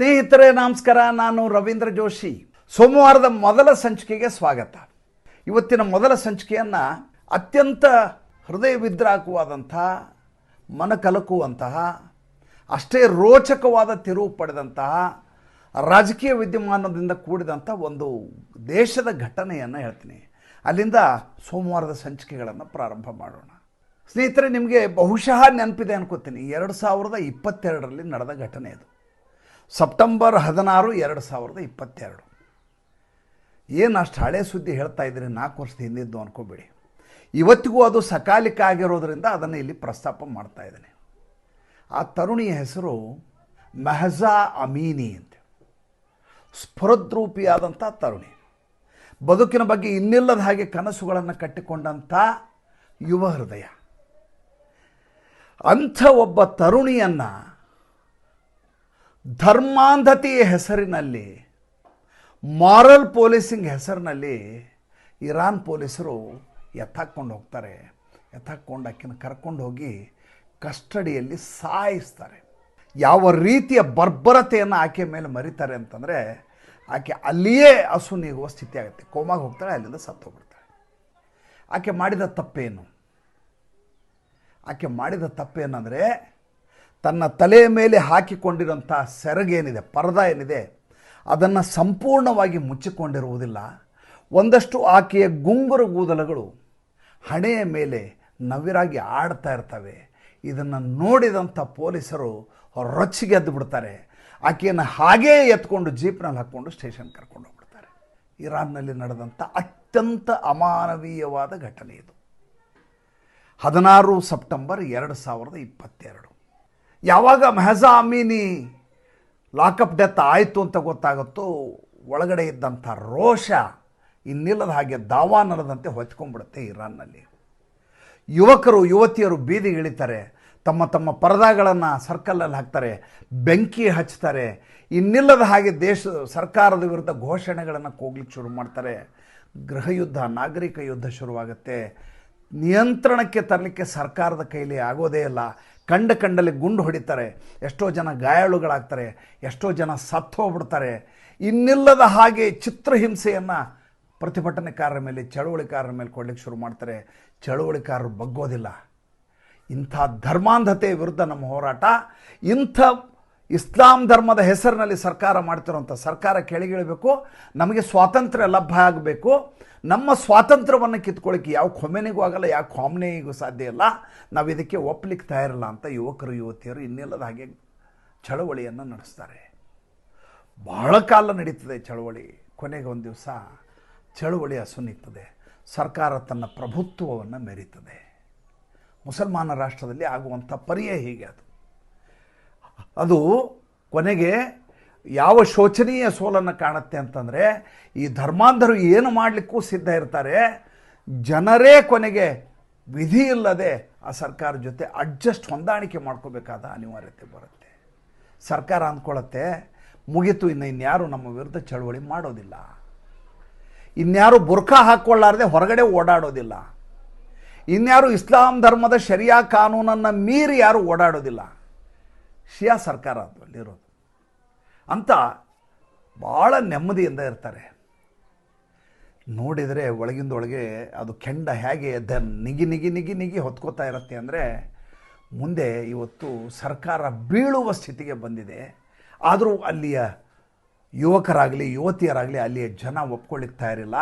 ಸ್ನೇಹಿತರೆ ನಮಸ್ಕಾರ. ನಾನು ರವೀಂದ್ರ ಜೋಶಿ. ಸೋಮವಾರದ ಮೊದಲ ಸಂಚಿಕೆಗೆ ಸ್ವಾಗತ. ಇವತ್ತಿನ ಮೊದಲ ಸಂಚಿಕೆಯನ್ನು ಅತ್ಯಂತ ಹೃದಯ ವಿದ್ರಾಕವಾದಂಥ, ಮನಕಲಕುವಂತಹ, ಅಷ್ಟೇ ರೋಚಕವಾದ ತಿರುವು ಪಡೆದಂತಹ ರಾಜಕೀಯ ವಿದ್ಯಮಾನದಿಂದ ಕೂಡಿದಂಥ ಒಂದು ದೇಶದ ಘಟನೆಯನ್ನು ಹೇಳ್ತೀನಿ. ಅಲ್ಲಿಂದ ಸೋಮವಾರದ ಸಂಚಿಕೆಗಳನ್ನು ಪ್ರಾರಂಭ ಮಾಡೋಣ. ಸ್ನೇಹಿತರೆ, ನಿಮಗೆ ಬಹುಶಃ ನೆನಪಿದೆ ಅನ್ಕೋತೀನಿ, 2022ರಲ್ಲಿ ನಡೆದ ಘಟನೆ ಇದು. ಸೆಪ್ಟೆಂಬರ್ 16, 2022. ಏನು ಅಷ್ಟು ಹಳೆ ಸುದ್ದಿ ಹೇಳ್ತಾ ಇದ್ದೀರಿ, 4 ವರ್ಷದ ಹಿಂದಿದ್ದು ಅನ್ಕೋಬೇಡಿ. ಇವತ್ತಿಗೂ ಅದು ಸಕಾಲಿಕ ಆಗಿರೋದ್ರಿಂದ ಅದನ್ನು ಇಲ್ಲಿ ಪ್ರಸ್ತಾಪ ಮಾಡ್ತಾ ಇದ್ದೇನೆ. ಆ ತರುಣಿಯ ಹೆಸರು ಮೆಹಜಾ ಅಮೀನಿ ಅಂತ. ಸ್ಫುರದ್ರೂಪಿಯಾದಂಥ ತರುಣಿ, ಬದುಕಿನ ಬಗ್ಗೆ ಇನ್ನಿಲ್ಲದ ಹಾಗೆ ಕನಸುಗಳನ್ನು ಕಟ್ಟಿಕೊಂಡಂಥ ಯುವ ಹೃದಯ. ಅಂಥ ಒಬ್ಬ ತರುಣಿಯನ್ನು ಧರ್ಮಾಂಧತೆಯ ಹೆಸರಿನಲ್ಲಿ, ಮಾರಲ್ ಪೊಲೀಸಿಂಗ್ ಹೆಸರಿನಲ್ಲಿ ಇರಾನ್ ಪೊಲೀಸರು ಎತ್ತಾಕೊಂಡು ಹೋಗ್ತಾರೆ. ಎತ್ತಾಕೊಂಡು ಆಕೆನ ಕರ್ಕೊಂಡು ಹೋಗಿ ಕಸ್ಟಡಿಯಲ್ಲಿ ಸಾಯಿಸ್ತಾರೆ. ಯಾವ ರೀತಿಯ ಬರ್ಬರತೆಯನ್ನು ಆಕೆ ಮೇಲೆ ಮರಿತಾರೆ ಅಂತಂದರೆ, ಆಕೆ ಅಲ್ಲಿಯೇ ಹಸು ನೀಗುವ ಸ್ಥಿತಿ ಆಗುತ್ತೆ. ಕೋಮಾಗಿ ಹೋಗ್ತಾಳೆ, ಅಲ್ಲಿಂದ ಸತ್ತೋಗ್ಬಿಡ್ತಾಳೆ. ಆಕೆ ಮಾಡಿದ ತಪ್ಪೇನು? ಆಕೆ ಮಾಡಿದ ತಪ್ಪೇನೆಂದರೆ, ತನ್ನ ತಲೆಯ ಮೇಲೆ ಹಾಕಿಕೊಂಡಿರೋಂಥ ಸೆರಗೇನಿದೆ, ಪರ್ದ ಏನಿದೆ, ಅದನ್ನು ಸಂಪೂರ್ಣವಾಗಿ ಮುಚ್ಚಿಕೊಂಡಿರುವುದಿಲ್ಲ. ಒಂದಷ್ಟು ಆಕೆಯ ಗುಂಗುರು ಕೂದಲುಗಳು ಹಣೆಯ ಮೇಲೆ ನವಿರಾಗಿ ಆಡ್ತಾ ಇರ್ತವೆ. ಇದನ್ನು ನೋಡಿದಂಥ ಪೊಲೀಸರು ರೊಚ್ಚಿಗೆದ್ದು ಬಿಡ್ತಾರೆ. ಆಕೆಯನ್ನು ಹಾಗೇ ಎತ್ಕೊಂಡು ಜೀಪ್ನಲ್ಲಿ ಹಾಕ್ಕೊಂಡು ಸ್ಟೇಷನ್ ಕರ್ಕೊಂಡು ಹೋಗ್ಬಿಡ್ತಾರೆ. ಇರಾನ್ನಲ್ಲಿ ನಡೆದಂಥ ಅತ್ಯಂತ ಅಮಾನವೀಯವಾದ ಘಟನೆ ಇದು. 16 ಸೆಪ್ಟೆಂಬರ್ 2022. ಯಾವಾಗ ಮೆಹಜಾ ಅಮೀನಿ ಲಾಕಪ್ ಡೆತ್ ಆಯಿತು ಅಂತ ಗೊತ್ತಾಗುತ್ತೋ, ಒಳಗಡೆ ಇದ್ದಂಥ ರೋಷ ಇನ್ನಿಲ್ಲದ ಹಾಗೆ ದಾವಾನಲದಂತೆ ಹೊಚ್ಕೊಂಡ್ಬಿಡುತ್ತೆ ಇರಾನ್ನಲ್ಲಿ. ಯುವಕರು ಯುವತಿಯರು ಬೀದಿಗಿಳಿತಾರೆ, ತಮ್ಮ ತಮ್ಮ ಪರದಾಗಳನ್ನು ಸರ್ಕಲಲ್ಲಿ ಹಾಕ್ತಾರೆ, ಬೆಂಕಿ ಹಚ್ತಾರೆ, ಇನ್ನಿಲ್ಲದ ಹಾಗೆ ಸರ್ಕಾರದ ವಿರುದ್ಧ ಘೋಷಣೆಗಳನ್ನು ಕೂಗ್ಲಿಕ್ಕೆ ಶುರು ಮಾಡ್ತಾರೆ. ಗೃಹ ಯುದ್ಧ, ನಾಗರಿಕ ಯುದ್ಧ ಶುರುವಾಗುತ್ತೆ. ನಿಯಂತ್ರಣಕ್ಕೆ ತರಲಿಕ್ಕೆ ಸರ್ಕಾರದ ಕೈಲಿ ಆಗೋದೇ ಇಲ್ಲ. ಕಂಡಲ್ಲಿ ಗುಂಡು ಹೊಡಿತಾರೆ, ಎಷ್ಟೋ ಜನ ಗಾಯಾಳುಗಳಾಗ್ತಾರೆ, ಎಷ್ಟೋ ಜನ ಸತ್ತು ಹೋಗ್ಬಿಡ್ತಾರೆ. ಇನ್ನಿಲ್ಲದ ಹಾಗೆ ಚಿತ್ರಹಿಂಸೆಯನ್ನು ಪ್ರತಿಭಟನೆಕಾರರ ಮೇಲೆ, ಚಳುವಳಿಕಾರರ ಮೇಲೆ ಕೊಡಲಿಕ್ಕೆ ಶುರು ಮಾಡ್ತಾರೆ. ಚಳುವಳಿಕಾರರು ಬಗ್ಗೋದಿಲ್ಲ. ಇಂಥ ಧರ್ಮಾಂಧತೆಯ ವಿರುದ್ಧ ನಮ್ಮ ಹೋರಾಟ. ಇಂಥ ಇಸ್ಲಾಂ ಧರ್ಮದ ಹೆಸರಿನಲ್ಲಿ ಸರ್ಕಾರ ಮಾಡ್ತಿರೋಂಥ ಸರ್ಕಾರ ಕೆಳಗಿಳಬೇಕು. ನಮಗೆ ಸ್ವಾತಂತ್ರ್ಯ ಲಭ್ಯ ಆಗಬೇಕು. ನಮ್ಮ ಸ್ವಾತಂತ್ರ್ಯವನ್ನು ಕಿತ್ಕೊಳ್ಳಿಕ್ಕೆ ಯಾವ ಖೊಮೆನಿಗೂ ಆಗಲ್ಲ, ಯಾವ ಖಾಮ್ನೆಯಿಗೂ ಸಾಧ್ಯ ಇಲ್ಲ. ನಾವು ಇದಕ್ಕೆ ಒಪ್ಪಲಿಕ್ಕೆ ತಯಾರಿಲ್ಲ ಅಂತ ಯುವಕರು ಯುವತಿಯರು ಇನ್ನಿಲ್ಲದ ಹಾಗೆ ಚಳವಳಿಯನ್ನು ನಡೆಸ್ತಾರೆ. ಬಹಳ ಕಾಲ ನಡೀತದೆ ಚಳವಳಿ. ಕೊನೆಗೆ ಒಂದು ದಿವಸ ಚಳವಳಿ ಹಸುನಿಗ್ತದೆ. ಸರ್ಕಾರ ತನ್ನ ಪ್ರಭುತ್ವವನ್ನು ಮೆರೀತದೆ. ಮುಸಲ್ಮಾನ ರಾಷ್ಟ್ರದಲ್ಲಿ ಆಗುವಂಥ ಪರ್ಯಾಯ ಹೀಗೆ. ಅದು ಕೊನೆಗೆ ಯಾವ ಶೋಚನೀಯ ಸೋಲನ್ನು ಕಾಣುತ್ತೆ ಅಂತಂದರೆ, ಈ ಧರ್ಮಾಂಧರು ಏನು ಮಾಡಲಿಕ್ಕೂ ಸಿದ್ಧ ಇರ್ತಾರೆ. ಜನರೇ ಕೊನೆಗೆ ವಿಧಿ ಇಲ್ಲದೆ ಆ ಸರ್ಕಾರ ಜೊತೆ ಹೊಂದಾಣಿಕೆ ಮಾಡ್ಕೋಬೇಕಾದ ಅನಿವಾರ್ಯತೆ ಬರುತ್ತೆ. ಸರ್ಕಾರ ಅಂದ್ಕೊಳ್ಳುತ್ತೆ, ಮುಗೀತು, ಇನ್ಯಾರು ನಮ್ಮ ವಿರುದ್ಧ ಚಳವಳಿ ಮಾಡೋದಿಲ್ಲ, ಇನ್ಯಾರು ಬುರ್ಖಾ ಹಾಕ್ಕೊಳ್ಳಾರದೆ ಹೊರಗಡೆ ಓಡಾಡೋದಿಲ್ಲ, ಇನ್ಯಾರು ಇಸ್ಲಾಂ ಧರ್ಮದ ಶರಿಯಾ ಕಾನೂನನ್ನು ಮೀರಿ ಯಾರು ಓಡಾಡೋದಿಲ್ಲ. ಶಿಯಾ ಸರ್ಕಾರ ಅಲ್ಲಿರೋದು ಅಂತ ಭಾಳ ನೆಮ್ಮದಿಯಿಂದ ಇರ್ತಾರೆ. ನೋಡಿದರೆ ಒಳಗಿಂದೊಳಗೆ ಅದು ಕೆಂಡ ಹೇಗೆ ನಿಗಿ ನಿಗಿ ನಿಗಿ ನಿಗಿ ಹೊತ್ಕೋತಾ ಇರುತ್ತೆ ಅಂದರೆ, ಮುಂದೆ ಇವತ್ತು ಸರ್ಕಾರ ಬೀಳುವ ಸ್ಥಿತಿಗೆ ಬಂದಿದೆ. ಆದರೂ ಅಲ್ಲಿಯ ಯುವಕರಾಗಲಿ ಯುವತಿಯರಾಗಲಿ ಅಲ್ಲಿಯ ಜನ ಒಪ್ಕೊಳ್ಳಿಕ್ಕೆ ತಯಾರಿಲ್ಲ.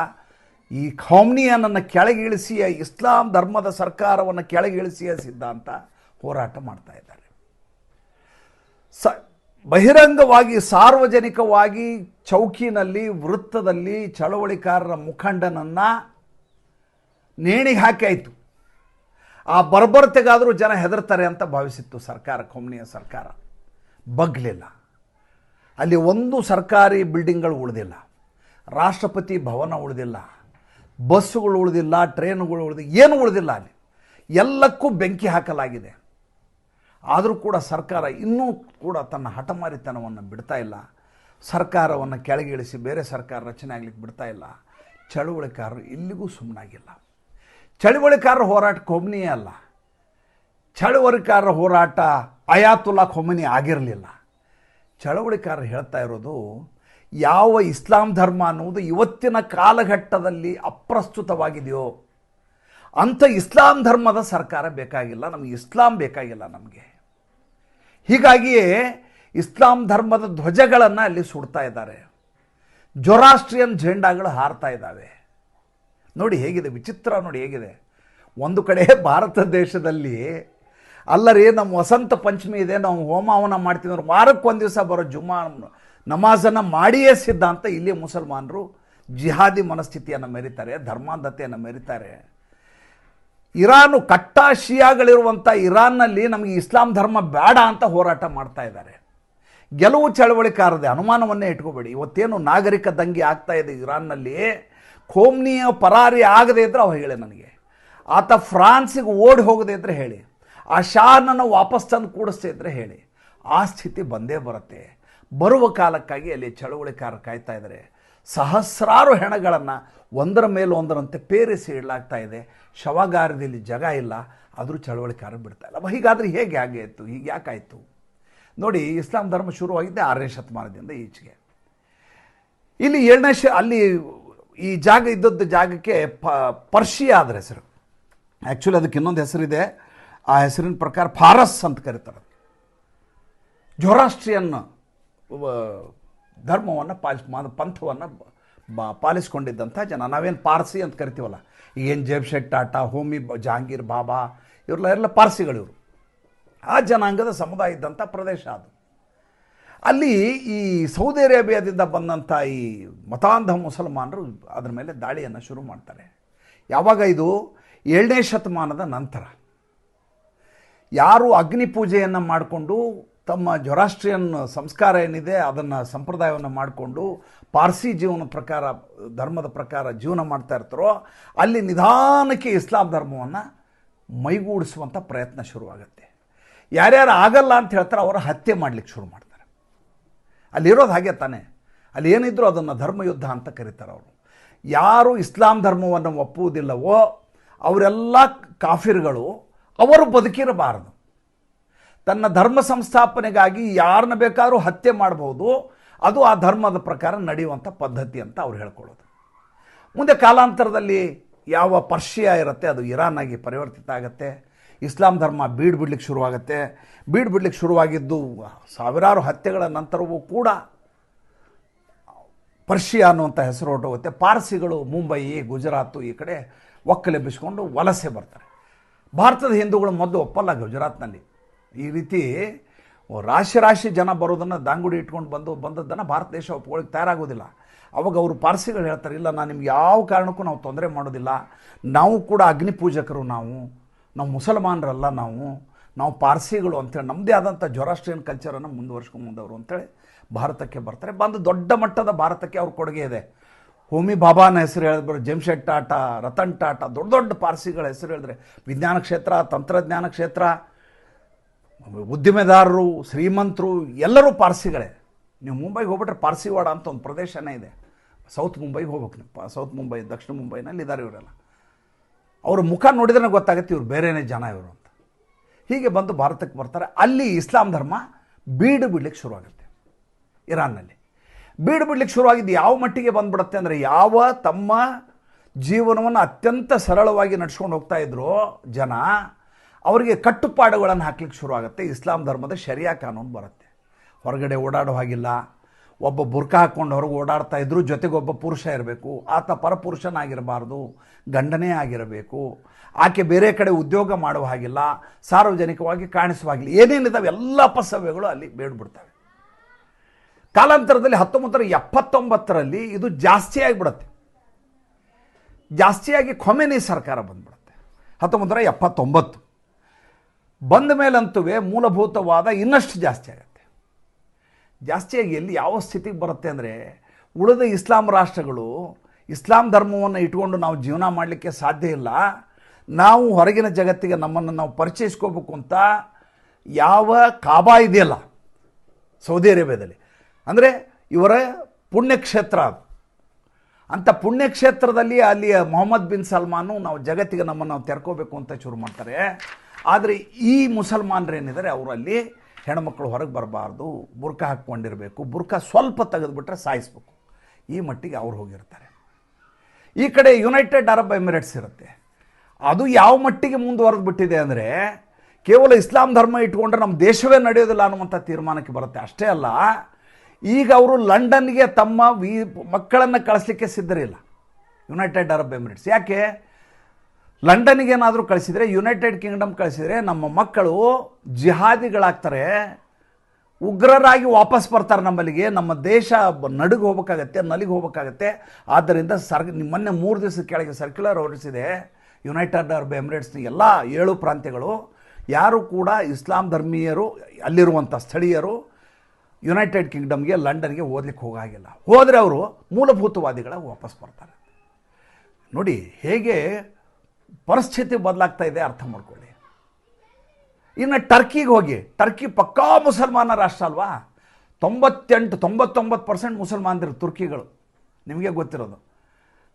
ಈ ಖಾಮ್ನಿಯನನ್ನು ಕೆಳಗಿಳಿಸಿಯ, ಇಸ್ಲಾಂ ಧರ್ಮದ ಸರ್ಕಾರವನ್ನು ಕೆಳಗಿಳಿಸಿಯ ಸಿದ್ಧಾಂತ ಹೋರಾಟ ಮಾಡ್ತಾ ಇದ್ದಾರೆ. ಬಹಿರಂಗವಾಗಿ, ಸಾರ್ವಜನಿಕವಾಗಿ ಚೌಕಿನಲ್ಲಿ, ವೃತ್ತದಲ್ಲಿ ಚಳವಳಿಕಾರರ ಮುಖಂಡನನ್ನು ನೇಣಿಗೆ ಹಾಕಾಯಿತು. ಆ ಬರ್ಬರತೆಗಾದರೂ ಜನ ಹೆದರ್ತಾರೆ ಅಂತ ಭಾವಿಸಿತ್ತು ಸರ್ಕಾರ. ಖೊಮ್ನಿಯ ಸರ್ಕಾರ ಬಗ್ಲಿಲ್ಲ. ಅಲ್ಲಿ ಒಂದು ಸರ್ಕಾರಿ ಬಿಲ್ಡಿಂಗ್ಗಳು ಉಳಿದಿಲ್ಲ, ರಾಷ್ಟ್ರಪತಿ ಭವನ ಉಳಿದಿಲ್ಲ, ಬಸ್ಸುಗಳು ಉಳಿದಿಲ್ಲ, ಟ್ರೈನುಗಳು ಉಳಿದಿಲ್ಲ, ಏನು ಉಳಿದಿಲ್ಲ. ಅಲ್ಲಿ ಎಲ್ಲಕ್ಕೂ ಬೆಂಕಿ ಹಾಕಲಾಗಿದೆ. ಆದರೂ ಕೂಡ ಸರ್ಕಾರ ಇನ್ನೂ ಕೂಡ ತನ್ನ ಹಠಮಾರಿತನವನ್ನು ಬಿಡ್ತಾ ಇಲ್ಲ. ಸರ್ಕಾರವನ್ನು ಕೆಳಗಿಳಿಸಿ ಬೇರೆ ಸರ್ಕಾರ ರಚನೆ ಆಗಲಿಕ್ಕೆ ಬಿಡ್ತಾ ಇಲ್ಲ. ಚಳುವಳಿಕಾರರು ಇಲ್ಲಿಗೂ ಸುಮ್ಮನಾಗಿಲ್ಲ. ಚಳುವಳಿಕಾರರ ಹೋರಾಟ ಖೊಮ್ನಿಯೇ ಅಲ್ಲ, ಚಳುವಳಿಕಾರರ ಹೋರಾಟ ಅಯಾತುಲ್ಲಾ ಖೊಮೇನಿ ಆಗಿರಲಿಲ್ಲ. ಚಳವಳಿಕಾರರು ಹೇಳ್ತಾ ಇರೋದು, ಯಾವ ಇಸ್ಲಾಂ ಧರ್ಮ ಅನ್ನುವುದು ಇವತ್ತಿನ ಕಾಲಘಟ್ಟದಲ್ಲಿ ಅಪ್ರಸ್ತುತವಾಗಿದೆಯೋ ಅಂಥ ಇಸ್ಲಾಂ ಧರ್ಮದ ಸರ್ಕಾರ ಬೇಕಾಗಿಲ್ಲ, ನಮಗೆ ಇಸ್ಲಾಂ ಬೇಕಾಗಿಲ್ಲ ನಮಗೆ. ಹೀಗಾಗಿಯೇ ಇಸ್ಲಾಂ ಧರ್ಮದ ಧ್ವಜಗಳನ್ನು ಅಲ್ಲಿ ಸುಡ್ತಾ ಇದ್ದಾರೆ, ಜೊರಾಸ್ಟ್ರಿಯನ್ ಝೆಂಡಾಗಳು ಹಾರ್ತಾ ಇದ್ದಾವೆ. ನೋಡಿ ಹೇಗಿದೆ ವಿಚಿತ್ರ, ನೋಡಿ ಹೇಗಿದೆ. ಒಂದು ಕಡೆ ಭಾರತ ದೇಶದಲ್ಲಿ ಅಲ್ಲರಿ ನಮ್ಮ ವಸಂತ ಪಂಚಮಿ ಇದೆ, ನಾವು ಹೋಮ ಹವನ ಮಾಡ್ತೀವಿ ಅಂದ್ರೆ ವಾರಕ್ಕೊಂದು ದಿವಸ ಬರೋ ಜುಮ್ಮಾ ನಮಾಜನ್ನು ಮಾಡಿಯೇ ಸಿದ್ಧಾಂತ ಇಲ್ಲಿ ಮುಸಲ್ಮಾನರು ಜಿಹಾದಿ ಮನಸ್ಥಿತಿಯನ್ನು ಮೆರೀತಾರೆ, ಧರ್ಮಾಂಧತೆಯನ್ನು ಮೆರೀತಾರೆ. ಇರಾನು ಕಟ್ಟ ಶಿಯಾಗಳಿರುವಂಥ ಇರಾನ್ನಲ್ಲಿ ನಮಗೆ ಇಸ್ಲಾಂ ಧರ್ಮ ಬೇಡ ಅಂತ ಹೋರಾಟ ಮಾಡ್ತಾ ಇದ್ದಾರೆ. ಗೆಲುವು ಚಳವಳಿಕಾರದೆ, ಅನುಮಾನವನ್ನೇ ಇಟ್ಕೋಬೇಡಿ. ಇವತ್ತೇನು ನಾಗರಿಕ ದಂಗೆ ಆಗ್ತಾ ಇದೆ ಇರಾನ್ನಲ್ಲಿ, ಖೋಮ್ನಿಯ ಪರಾರಿ ಆಗದೇ ಇದ್ದರೆ ಅವು ಹೇಳಿ ನನಗೆ, ಆತ ಫ್ರಾನ್ಸಿಗೆ ಓಡಿ ಹೋಗದೇ ಇದ್ದರೆ ಹೇಳಿ, ಆ ಶಾನನ್ನು ವಾಪಸ್ ತಂದು ಕೂಡಿಸ್ತಾ ಇದ್ದರೆ ಹೇಳಿ, ಆ ಸ್ಥಿತಿ ಬಂದೇ ಬರುತ್ತೆ. ಬರುವ ಕಾಲಕ್ಕಾಗಿ ಅಲ್ಲಿ ಚಳವಳಿಕಾರ ಕಾಯ್ತಾ ಇದ್ದಾರೆ. ಸಹಸ್ರಾರು ಹೆಣಗಳನ್ನು ಒಂದರ ಮೇಲೆ ಒಂದರಂತೆ ಪೇರಿಸಿ ಇಡಲಾಗ್ತಾ ಇದೆ. ಶವಗಾರದಲ್ಲಿ ಜಾಗ ಇಲ್ಲ, ಆದರೂ ಚಳವಳಿಕಾರ ಬಿಡ್ತಾ ಇಲ್ಲ. ಹೀಗಾದರೆ ಹೇಗೆ ಹಾಗೆ ಆಯಿತು, ಹೀಗೆ ಯಾಕಾಯಿತು ನೋಡಿ. ಇಸ್ಲಾಂ ಧರ್ಮ ಶುರುವಾಗಿದ್ದೆ 6ನೇ ಶತಮಾನದಿಂದ ಈಚೆಗೆ. ಇಲ್ಲಿ 7ನೇ ಅಲ್ಲಿ ಈ ಜಾಗ ಇದ್ದದ್ದು ಜಾಗಕ್ಕೆ ಪರ್ಷಿಯಾ ಅದರ ಹೆಸರು. ಆ್ಯಕ್ಚುಲಿ ಅದಕ್ಕೆ ಇನ್ನೊಂದು ಹೆಸರಿದೆ, ಆ ಹೆಸರಿನ ಪ್ರಕಾರ ಫಾರಸ್ ಅಂತ ಕರೀತಾರೆ. ಜೊರಾಸ್ಟ್ರಿಯನ್ ಧರ್ಮವನ್ನು ಪಂಥವನ್ನು ಪಾಲಿಸ್ಕೊಂಡಿದ್ದಂಥ ಜನ. ನಾವೇನು ಪಾರ್ಸಿ ಅಂತ ಕರಿತೀವಲ್ಲ, ಈಗೇನು ಜೇಮ್ಶೆಡ್ ಟಾಟಾ, ಹೋಮಿ ಜಹಾಂಗೀರ್ ಬಾಬಾ ಇವರೆಲ್ಲ ಪಾರ್ಸಿಗಳಿವರು. ಆ ಜನಾಂಗದ ಸಮುದಾಯ ಇದ್ದಂಥ ಪ್ರದೇಶ ಅದು. ಅಲ್ಲಿ ಈ ಸೌದಿ ಅರೇಬಿಯಾದಿಂದ ಬಂದಂಥ ಈ ಮತಾಂಧ ಮುಸಲ್ಮಾನರು ಅದರ ಮೇಲೆ ದಾಳಿಯನ್ನು ಶುರು ಮಾಡ್ತಾರೆ. ಯಾವಾಗ ಇದು 7ನೇ ಶತಮಾನದ ನಂತರ. ಯಾರು ಅಗ್ನಿ ಪೂಜೆಯನ್ನು ಮಾಡಿಕೊಂಡು ತಮ್ಮ ಜೊರಾಸ್ಟ್ರಿಯನ್ ಸಂಸ್ಕಾರ ಏನಿದೆ ಅದನ್ನು ಸಂಪ್ರದಾಯವನ್ನು ಮಾಡಿಕೊಂಡು ಪಾರ್ಸಿ ಜೀವನ ಪ್ರಕಾರ, ಧರ್ಮದ ಪ್ರಕಾರ ಜೀವನ ಮಾಡ್ತಾ ಇರ್ತಾರೋ, ಅಲ್ಲಿ ನಿಧಾನಕ್ಕೆ ಇಸ್ಲಾಂ ಧರ್ಮವನ್ನು ಮೈಗೂಡಿಸುವಂಥ ಪ್ರಯತ್ನ ಶುರುವಾಗುತ್ತೆ. ಯಾರ್ಯಾರು ಆಗಲ್ಲ ಅಂತ ಹೇಳ್ತಾರೆ ಅವರ ಹತ್ಯೆ ಮಾಡಲಿಕ್ಕೆ ಶುರು ಮಾಡ್ತಾರೆ. ಅಲ್ಲಿರೋದು ಹಾಗೆ ತಾನೆ, ಅಲ್ಲಿ ಏನಿದ್ರು ಅದನ್ನು ಧರ್ಮಯುದ್ಧ ಅಂತ ಕರೀತಾರೆ ಅವರು. ಯಾರು ಇಸ್ಲಾಂ ಧರ್ಮವನ್ನು ಒಪ್ಪುವುದಿಲ್ಲವೋ ಅವರೆಲ್ಲ ಕಾಫಿರ್ಗಳು, ಅವರು ಬದುಕಿರಬಾರದು. ತನ್ನ ಧರ್ಮ ಸಂಸ್ಥಾಪನೆಗಾಗಿ ಯಾರನ್ನ ಬೇಕಾದರೂ ಹತ್ಯೆ ಮಾಡ್ಬೋದು, ಅದು ಆ ಧರ್ಮದ ಪ್ರಕಾರ ನಡೆಯುವಂಥ ಪದ್ಧತಿ ಅಂತ ಅವ್ರು ಹೇಳ್ಕೊಳ್ಳೋದು. ಮುಂದೆ ಕಾಲಾಂತರದಲ್ಲಿ ಯಾವ ಪರ್ಷಿಯಾ ಇರುತ್ತೆ ಅದು ಇರಾನ್ ಆಗಿ ಪರಿವರ್ತಿತ ಆಗುತ್ತೆ. ಇಸ್ಲಾಂ ಧರ್ಮ ಬೀಡು ಬಿಡ್ಲಿಕ್ಕೆ ಶುರುವಾಗುತ್ತೆ. ಬೀಡು ಬಿಡ್ಲಿಕ್ಕೆ ಶುರುವಾಗಿದ್ದು ಸಾವಿರಾರು ಹತ್ಯೆಗಳ ನಂತರವೂ ಕೂಡ ಪರ್ಷಿಯಾ ಅನ್ನುವಂಥ ಹೆಸರು ಹೊರಟೋಗುತ್ತೆ. ಪಾರ್ಸಿಗಳು ಮುಂಬಯಿ, ಗುಜರಾತು ಈ ಕಡೆ ಒಕ್ಕಲೆಬ್ಬಿಸ್ಕೊಂಡು ವಲಸೆ ಬರ್ತಾರೆ. ಭಾರತದ ಹಿಂದೂಗಳು ಮೊದಲು ಒಪ್ಪಲ್ಲ ಗುಜರಾತ್ನಲ್ಲಿ. ಈ ರೀತಿ ರಾಶಿ ಜನ ಬರೋದನ್ನು ದಾಂಗುಡಿ ಇಟ್ಕೊಂಡು ಬಂದದ್ದನ್ನು ಭಾರತ ದೇಶ ಒಪ್ಕೊಳ್ಳಿಕ್ಕೆ ತಯಾರಾಗೋದಿಲ್ಲ. ಅವಾಗ ಅವರು ಪಾರ್ಸಿಗಳು ಹೇಳ್ತಾರೆ, ಇಲ್ಲ ನಾನು ನಿಮ್ಗೆ ಯಾವ ಕಾರಣಕ್ಕೂ ನಾವು ತೊಂದರೆ ಮಾಡೋದಿಲ್ಲ, ನಾವು ಕೂಡ ಅಗ್ನಿ ಪೂಜಕರು, ನಾವು ಮುಸಲ್ಮಾನರಲ್ಲ, ನಾವು ಪಾರ್ಸಿಗಳು ಅಂತೇಳಿ ನಮ್ಮದೇ ಆದಂಥ ಜೊರಾಸ್ಟ್ರಿಯನ್ ಕಲ್ಚರನ್ನು ಮುಂದುವರ್ಸ್ಕೊಂಡು ಮುಂದವರು ಅಂತೇಳಿ ಭಾರತಕ್ಕೆ ಬರ್ತಾರೆ. ಬಂದು ದೊಡ್ಡ ಮಟ್ಟದ ಭಾರತಕ್ಕೆ ಅವ್ರ ಕೊಡುಗೆ ಇದೆ. ಹೋಮಿ ಬಾಬಾನ ಹೆಸರು ಹೇಳಿದ್ರು, ಜೆಮ್ಶೆಡ್ ಟಾಟಾ, ರತನ್ ಟಾಟಾ, ದೊಡ್ಡ ದೊಡ್ಡ ಪಾರ್ಸಿಗಳ ಹೆಸರು ಹೇಳಿದ್ರೆ ವಿಜ್ಞಾನ ಕ್ಷೇತ್ರ, ತಂತ್ರಜ್ಞಾನ ಕ್ಷೇತ್ರ, ಉದ್ದಿಮೆದಾರರು, ಶ್ರೀಮಂತರು ಎಲ್ಲರೂ ಪಾರ್ಸಿಗಳೇ. ನೀವು ಮುಂಬೈಗೆ ಹೋಗ್ಬಿಟ್ರೆ ಪಾರ್ಸಿವಾಡ ಅಂತ ಒಂದು ಪ್ರದೇಶನೇ ಇದೆ. ಸೌತ್ ಮುಂಬೈಗೆ ಹೋಗ್ಬೇಕು ನೀವು. ಸೌತ್ ಮುಂಬೈ, ದಕ್ಷಿಣ ಮುಂಬೈನಲ್ಲಿ ಇದ್ದಾರೆ ಇವರೆಲ್ಲ. ಅವ್ರ ಮುಖ ನೋಡಿದ್ರೆ ಗೊತ್ತಾಗುತ್ತೆ ಇವ್ರು ಬೇರೆಯೇ ಜನ ಇವರು ಅಂತ. ಹೀಗೆ ಬಂದು ಭಾರತಕ್ಕೆ ಬರ್ತಾರೆ. ಅಲ್ಲಿ ಇಸ್ಲಾಂ ಧರ್ಮ ಬೀಡು ಬಿಡ್ಲಿಕ್ಕೆ ಶುರುವಾಗುತ್ತೆ ಇರಾನ್ನಲ್ಲಿ. ಬೀಡು ಬಿಡ್ಲಿಕ್ಕೆ ಶುರುವಾಗಿದ್ದು ಯಾವ ಮಟ್ಟಿಗೆ ಬಂದ್ಬಿಡುತ್ತೆ ಅಂದರೆ, ಯಾವ ತಮ್ಮ ಜೀವನವನ್ನು ಅತ್ಯಂತ ಸರಳವಾಗಿ ನಡ್ಸ್ಕೊಂಡು ಹೋಗ್ತಾ ಇದ್ರು ಜನ, ಅವರಿಗೆ ಕಟ್ಟುಪಾಡುಗಳನ್ನು ಹಾಕ್ಲಿಕ್ಕೆ ಶುರುವಾಗುತ್ತೆ. ಇಸ್ಲಾಂ ಧರ್ಮದ ಶರಿಯಾ ಕಾನೂನು ಬರುತ್ತೆ. ಹೊರಗಡೆ ಓಡಾಡೋ ಹಾಗಿಲ್ಲ, ಒಬ್ಬ ಬುರ್ಕ ಹಾಕ್ಕೊಂಡು ಹೊರಗೆ ಓಡಾಡ್ತಾ ಇದ್ರು, ಜೊತೆಗೆ ಒಬ್ಬ ಪುರುಷ ಇರಬೇಕು, ಆತ ಪರಪುರುಷನಾಗಿರಬಾರ್ದು, ಗಂಡನೇ ಆಗಿರಬೇಕು, ಆಕೆ ಬೇರೆ ಕಡೆ ಉದ್ಯೋಗ ಮಾಡುವ ಹಾಗಿಲ್ಲ, ಸಾರ್ವಜನಿಕವಾಗಿ ಕಾಣಿಸುವ ಹಾಗಿಲ್ಲ, ಏನೇನಿದಾವೆ ಎಲ್ಲ ಅಪಸವ್ಯಗಳು ಅಲ್ಲಿ ಬೇಡ್ಬಿಡ್ತವೆ. ಕಾಲಾಂತರದಲ್ಲಿ 1979ರಲ್ಲಿ ಇದು ಜಾಸ್ತಿ ಆಗಿಬಿಡುತ್ತೆ. ಜಾಸ್ತಿಯಾಗಿ ಖೊಮೇನಿ ಸರ್ಕಾರ ಬಂದ್ಬಿಡುತ್ತೆ. 1979 ಬಂದ ಮೇಲಂತೂ ಮೂಲಭೂತವಾದ ಇನ್ನಷ್ಟು ಜಾಸ್ತಿ ಆಗುತ್ತೆ. ಜಾಸ್ತಿಯಾಗಿ ಎಲ್ಲಿ ಯಾವ ಸ್ಥಿತಿಗೆ ಬರುತ್ತೆ ಅಂದರೆ, ಉಳಿದ ಇಸ್ಲಾಂ ರಾಷ್ಟ್ರಗಳು ಇಸ್ಲಾಂ ಧರ್ಮವನ್ನು ಇಟ್ಕೊಂಡು ನಾವು ಜೀವನ ಮಾಡಲಿಕ್ಕೆ ಸಾಧ್ಯ ಇಲ್ಲ, ನಾವು ಹೊರಗಿನ ಜಗತ್ತಿಗೆ ನಮ್ಮನ್ನು ನಾವು ಪರಿಚಯಿಸ್ಕೋಬೇಕು ಅಂತ ಯಾವ ಕಾಬಾ ಇದೆಯಲ್ಲ ಸೌದಿ ಅರೇಬಿಯಾದಲ್ಲಿ, ಅಂದರೆ ಇವರ ಪುಣ್ಯಕ್ಷೇತ್ರ ಅದು. ಅಂಥ ಪುಣ್ಯಕ್ಷೇತ್ರದಲ್ಲಿ ಅಲ್ಲಿ ಮೊಹಮ್ಮದ್ ಬಿನ್ ಸಲ್ಮಾನು ನಾವು ಜಗತ್ತಿಗೆ ನಮ್ಮನ್ನು ನಾವು ತೆರ್ಕೋಬೇಕು ಅಂತ ಶುರು ಮಾಡ್ತಾರೆ. ಆದರೆ ಈ ಮುಸಲ್ಮಾನರೇನಿದ್ದಾರೆ ಅವರಲ್ಲಿ ಹೆಣ್ಮಕ್ಳು ಹೊರಗೆ ಬರಬಾರ್ದು, ಬುರ್ಕ ಹಾಕ್ಕೊಂಡಿರಬೇಕು, ಬುರ್ಕ ಸ್ವಲ್ಪ ತೆಗೆದುಬಿಟ್ರೆ ಸಾಯಿಸ್ಬೇಕು, ಈ ಮಟ್ಟಿಗೆ ಅವ್ರು ಹೋಗಿರ್ತಾರೆ. ಈ ಕಡೆ ಯುನೈಟೆಡ್ ಅರಬ್ ಎಮಿರೇಟ್ಸ್ ಇರುತ್ತೆ, ಅದು ಯಾವ ಮಟ್ಟಿಗೆ ಮುಂದುವರೆದು ಬಿಟ್ಟಿದೆ ಅಂದರೆ ಕೇವಲ ಇಸ್ಲಾಂ ಧರ್ಮ ಇಟ್ಕೊಂಡ್ರೆ ನಮ್ಮ ದೇಶವೇ ನಡೆಯೋದಿಲ್ಲ ಅನ್ನುವಂಥ ತೀರ್ಮಾನಕ್ಕೆ ಬರುತ್ತೆ. ಅಷ್ಟೇ ಅಲ್ಲ, ಈಗ ಅವರು ಲಂಡನ್ಗೆ ತಮ್ಮ ಮಕ್ಕಳನ್ನು ಕಳಿಸ್ಲಿಕ್ಕೆ ಸಿದ್ಧರಿಲ್ಲ ಯುನೈಟೆಡ್ ಅರಬ್ ಎಮಿರೇಟ್ಸ್. ಯಾಕೆ? ಲಂಡನ್ಗೆ ಏನಾದರೂ ಕಳಿಸಿದರೆ, ಯುನೈಟೆಡ್ ಕಿಂಗ್ಡಮ್ ಕಳಿಸಿದರೆ ನಮ್ಮ ಮಕ್ಕಳು ಜಿಹಾದಿಗಳಾಗ್ತಾರೆ, ಉಗ್ರರಾಗಿ ವಾಪಸ್ ಬರ್ತಾರೆ ನಮ್ಮಲ್ಲಿಗೆ, ನಮ್ಮ ದೇಶ ನಡುಗೆ ಹೋಗ್ಬೇಕಾಗತ್ತೆ, ನಲಿಗೆ ಹೋಗ್ಬೇಕಾಗತ್ತೆ. ಆದ್ದರಿಂದ ಮೊನ್ನೆ 3 ದಿವಸದ ಕೆಳಗೆ ಸರ್ಕ್ಯುಲರ್ ಹೊರಡಿಸಿದೆ ಯುನೈಟೆಡ್ ಅರಬ್ ಎಮಿರೇಟ್ಸ್ನ ಎಲ್ಲ 7 ಪ್ರಾಂತ್ಯಗಳು, ಯಾರು ಕೂಡ ಇಸ್ಲಾಂ ಧರ್ಮೀಯರು ಅಲ್ಲಿರುವಂಥ ಸ್ಥಳೀಯರು ಯುನೈಟೆಡ್ ಕಿಂಗ್ಡಮ್ಗೆ ಲಂಡನ್ಗೆ ಓದಲಿಕ್ಕೆ ಹೋಗಾಗಿಲ್ಲ. ಹೋದರೆ ಅವರು ಮೂಲಭೂತವಾದಿಗಳಾಗಿ ವಾಪಸ್ ಬರ್ತಾರೆ. ನೋಡಿ ಹೇಗೆ ಪರಿಸ್ಥಿತಿ ಬದಲಾಗ್ತಾ ಇದೆ, ಅರ್ಥ ಮಾಡ್ಕೊಳ್ಳಿ. ಇನ್ನು ಟರ್ಕಿಗೆ ಹೋಗಿ, ಟರ್ಕಿ ಪಕ್ಕಾ ಮುಸಲ್ಮಾನ ರಾಷ್ಟ್ರ ಅಲ್ವಾ, 98-99% ಮುಸಲ್ಮಾನರು ತುರ್ಕಿಗಳು, ನಿಮಗೆ ಗೊತ್ತಿರೋದು.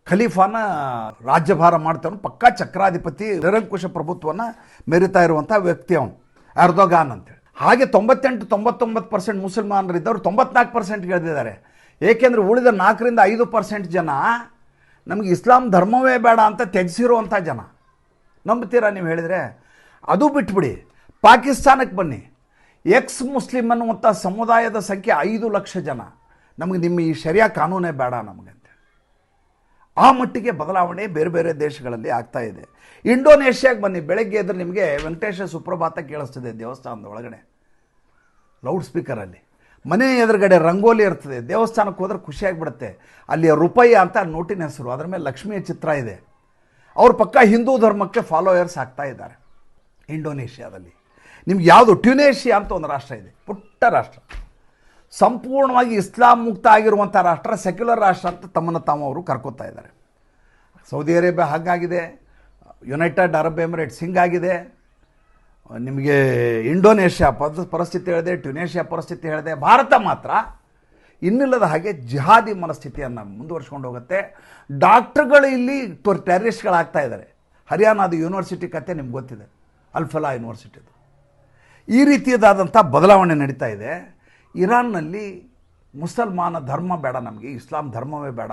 ಖಲೀಫಾನ ರಾಜ್ಯಭಾರ ಮಾಡ್ತಾವನು, ಪಕ್ಕಾ ಚಕ್ರಾಧಿಪತಿ, ನಿರಂಕುಶ ಪ್ರಭುತ್ವವನ್ನು ಮೆರಿತಾ ಇರುವಂಥ ವ್ಯಕ್ತಿ ಅವನು, ಎರ್ದೋಗಾನ್ ಅಂತೇಳಿ. ಹಾಗೆ 98-99% ಮುಸಲ್ಮಾನರಿದ್ದವರು 94% ಗೆದ್ದಿದ್ದಾರೆ. ಏಕೆಂದರೆ ಉಳಿದ 4-5% ಜನ ನಮಗೆ ಇಸ್ಲಾಂ ಧರ್ಮವೇ ಬೇಡ ಅಂತ ತ್ಯಜಿಸಿರುವಂಥ ಜನ. ನಂಬ್ತೀರಾ ನೀವು ಹೇಳಿದರೆ? ಅದು ಬಿಟ್ಬಿಡಿ, ಪಾಕಿಸ್ತಾನಕ್ಕೆ ಬನ್ನಿ, ಎಕ್ಸ್ ಮುಸ್ಲಿಮ್ ಅನ್ನುವಂಥ ಸಮುದಾಯದ ಸಂಖ್ಯೆ 5 ಲಕ್ಷ ಜನ. ನಮಗೆ ನಿಮ್ಮ ಈ ಶರಿಯಾ ಕಾನೂನೇ ಬೇಡ ನಮಗೆ ಅಂತೇಳಿ ಆ ಮಟ್ಟಿಗೆ ಬದಲಾವಣೆ ಬೇರೆ ಬೇರೆ ದೇಶಗಳಲ್ಲಿ ಆಗ್ತಾ ಇದೆ. ಇಂಡೋನೇಷ್ಯಾಗೆ ಬನ್ನಿ, ಬೆಳಗ್ಗೆ ಎದ್ರೆ ನಿಮಗೆ ವೆಂಕಟೇಶ ಸುಪ್ರಭಾತ ಕೇಳಿಸ್ತದೆ ದೇವಸ್ಥಾನದ ಒಳಗಡೆ ಲೌಡ್ ಸ್ಪೀಕರಲ್ಲಿ. ಮನೆ ಎದುರುಗಡೆ ರಂಗೋಲಿ ಇರ್ತದೆ, ದೇವಸ್ಥಾನಕ್ಕೆ ಹೋದ್ರೆ ಖುಷಿಯಾಗಿಬಿಡುತ್ತೆ. ಅಲ್ಲಿ ರೂಪಾಯಿ ಅಂತ ನೋಟಿನ ಹೆಸರು, ಅದರ ಮೇಲೆ ಲಕ್ಷ್ಮಿಯ ಚಿತ್ರ ಇದೆ. ಅವ್ರ ಪಕ್ಕ ಹಿಂದೂ ಧರ್ಮಕ್ಕೆ ಫಾಲೋಯರ್ಸ್ ಆಗ್ತಾ ಇದ್ದಾರೆ ಇಂಡೋನೇಷ್ಯಾದಲ್ಲಿ. ನಿಮ್ಗೆ ಯಾವುದು, ಟ್ಯುನೇಷಿಯಾ ಅಂತ ಒಂದು ರಾಷ್ಟ್ರ ಇದೆ, ಪುಟ್ಟ ರಾಷ್ಟ್ರ, ಸಂಪೂರ್ಣವಾಗಿ ಇಸ್ಲಾಂ ಮುಕ್ತ ಆಗಿರುವಂಥ ರಾಷ್ಟ್ರ, ಸೆಕ್ಯುಲರ್ ರಾಷ್ಟ್ರ ಅಂತ ತಮ್ಮನ್ನು ತಾವು ಅವರು ಕರ್ಕೋತಾ ಇದ್ದಾರೆ. ಸೌದಿ ಅರೇಬಿಯಾ ಹಾಗಾಗಿದೆ, ಯುನೈಟೆಡ್ ಅರಬ್ ಎಮಿರೇಟ್ಸ್ ಹಿಂಗಾಗಿದೆ, ನಿಮಗೆ ಇಂಡೋನೇಷ್ಯಾ ಪರಿಸ್ಥಿತಿ ಹೇಳಿದೆ, ಟ್ಯುನೇಷಿಯಾ ಪರಿಸ್ಥಿತಿ ಹೇಳಿದೆ. ಭಾರತ ಮಾತ್ರ ಇನ್ನಿಲ್ಲದ ಹಾಗೆ ಜಿಹಾದಿ ಮನಸ್ಥಿತಿಯನ್ನು ಮುಂದುವರ್ಸ್ಕೊಂಡು ಹೋಗುತ್ತೆ. ಡಾಕ್ಟ್ರುಗಳು ಇಲ್ಲಿ ಟೆರರಿಸ್ಟ್ಗಳಾಗ್ತಾ ಇದ್ದಾರೆ. ಹರಿಯಾಣದ ಯೂನಿವರ್ಸಿಟಿ ಕತೆ ನಿಮ್ಗೆ ಗೊತ್ತಿದೆ, ಅಲ್ಫಲಾ ಯೂನಿವರ್ಸಿಟಿದು. ಈ ರೀತಿಯದಾದಂಥ ಬದಲಾವಣೆ ನಡೀತಾ ಇದೆ. ಇರಾನ್ನಲ್ಲಿ ಮುಸಲ್ಮಾನ ಧರ್ಮ ಬೇಡ, ನಮಗೆ ಇಸ್ಲಾಂ ಧರ್ಮವೇ ಬೇಡ,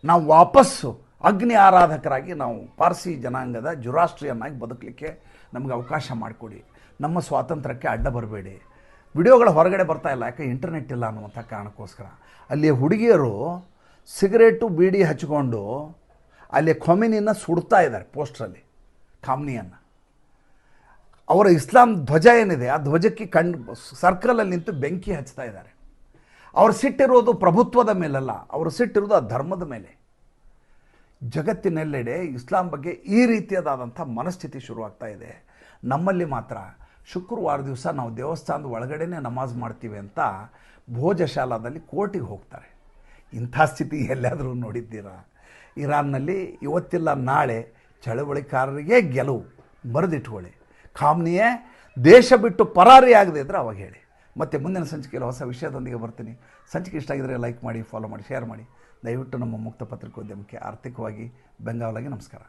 ನಾವು ವಾಪಸ್ಸು ಅಗ್ನಿ ಆರಾಧಕರಾಗಿ ನಾವು ಪಾರ್ಸಿ ಜನಾಂಗದ ಜುರಾಸ್ಟ್ರಿಯನ್ ಆಗಿ ಬದುಕಲಿಕ್ಕೆ ನಮಗೆ ಅವಕಾಶ ಮಾಡಿಕೊಡಿ, ನಮ್ಮ ಸ್ವಾತಂತ್ರ್ಯಕ್ಕೆ ಅಡ್ಡ ಬರಬೇಡಿ. ವಿಡಿಯೋಗಳು ಹೊರಗಡೆ ಬರ್ತಾ ಇಲ್ಲ, ಯಾಕೆ ಇಂಟರ್ನೆಟ್ ಇಲ್ಲ ಅನ್ನುವಂಥ ಕಾರಣಕ್ಕೋಸ್ಕರ. ಅಲ್ಲಿ ಹುಡುಗಿಯರು ಸಿಗರೇಟು ಬೀಡಿ ಹಚ್ಕೊಂಡು ಅಲ್ಲಿ ಖೊಮಿನಿಯನ್ನು ಸುಡ್ತಾ ಇದ್ದಾರೆ ಪೋಸ್ಟ್ರಲ್ಲಿ, ಖಾಮ್ನಿಯನ್ನು. ಅವರ ಇಸ್ಲಾಂ ಧ್ವಜ ಏನಿದೆ ಆ ಧ್ವಜಕ್ಕೆ ಸರ್ಕಲಲ್ಲಿ ನಿಂತು ಬೆಂಕಿ ಹಚ್ತಾ ಇದ್ದಾರೆ. ಅವರು ಸಿಟ್ಟಿರೋದು ಪ್ರಭುತ್ವದ ಮೇಲಲ್ಲ, ಅವರು ಸಿಟ್ಟಿರೋದು ಆ ಧರ್ಮದ ಮೇಲೆ. ಜಗತ್ತಿನೆಲ್ಲೆಡೆ ಇಸ್ಲಾಂ ಬಗ್ಗೆ ಈ ರೀತಿಯಾದಂಥ ಮನಸ್ಥಿತಿ ಶುರುವಾಗ್ತಾ ಇದೆ. ನಮ್ಮಲ್ಲಿ ಮಾತ್ರ ಶುಕ್ರವಾರ ದಿವಸ ನಾವು ದೇವಸ್ಥಾನದ ಒಳಗಡೆನೇ ನಮಾಜ್ ಮಾಡ್ತೀವಿ ಅಂತ ಭೋಜಶಾಲಾದಲ್ಲಿ ಕೋರ್ಟಿಗೆ ಹೋಗ್ತಾರೆ. ಇಂಥ ಸ್ಥಿತಿ ಎಲ್ಲಾದರೂ ನೋಡಿದ್ದೀರಾ? ಇರಾನ್ನಲ್ಲಿ ಇವತ್ತಿಲ್ಲ ನಾಳೆ ಚಳವಳಿಕಾರರಿಗೆ ಗೆಲುವು, ಬರೆದಿಟ್ಕೊಳ್ಳಿ. ಖಾಮ್ನಿಯೇ ದೇಶ ಬಿಟ್ಟು ಪರಾರಿ ಆಗದೆ ಇದ್ದರೆ ಅವಾಗ ಹೇಳಿ. ಮತ್ತು ಮುಂದಿನ ಸಂಚಿಕೆಯಲ್ಲಿ ಹೊಸ ವಿಷಯದೊಂದಿಗೆ ಬರ್ತೀನಿ. ಸಂಚಿಕೆ ಇಷ್ಟ ಆಗಿದರೆ ಲೈಕ್ ಮಾಡಿ, ಫಾಲೋ ಮಾಡಿ, ಶೇರ್ ಮಾಡಿ. ದಯವಿಟ್ಟು ನಮ್ಮ ಮುಕ್ತ ಪತ್ರಿಕೋದ್ಯಮಕ್ಕೆ ಆರ್ಥಿಕವಾಗಿ ಬೆಂಗಾವಲಾಗಿ ನಮಸ್ಕಾರ.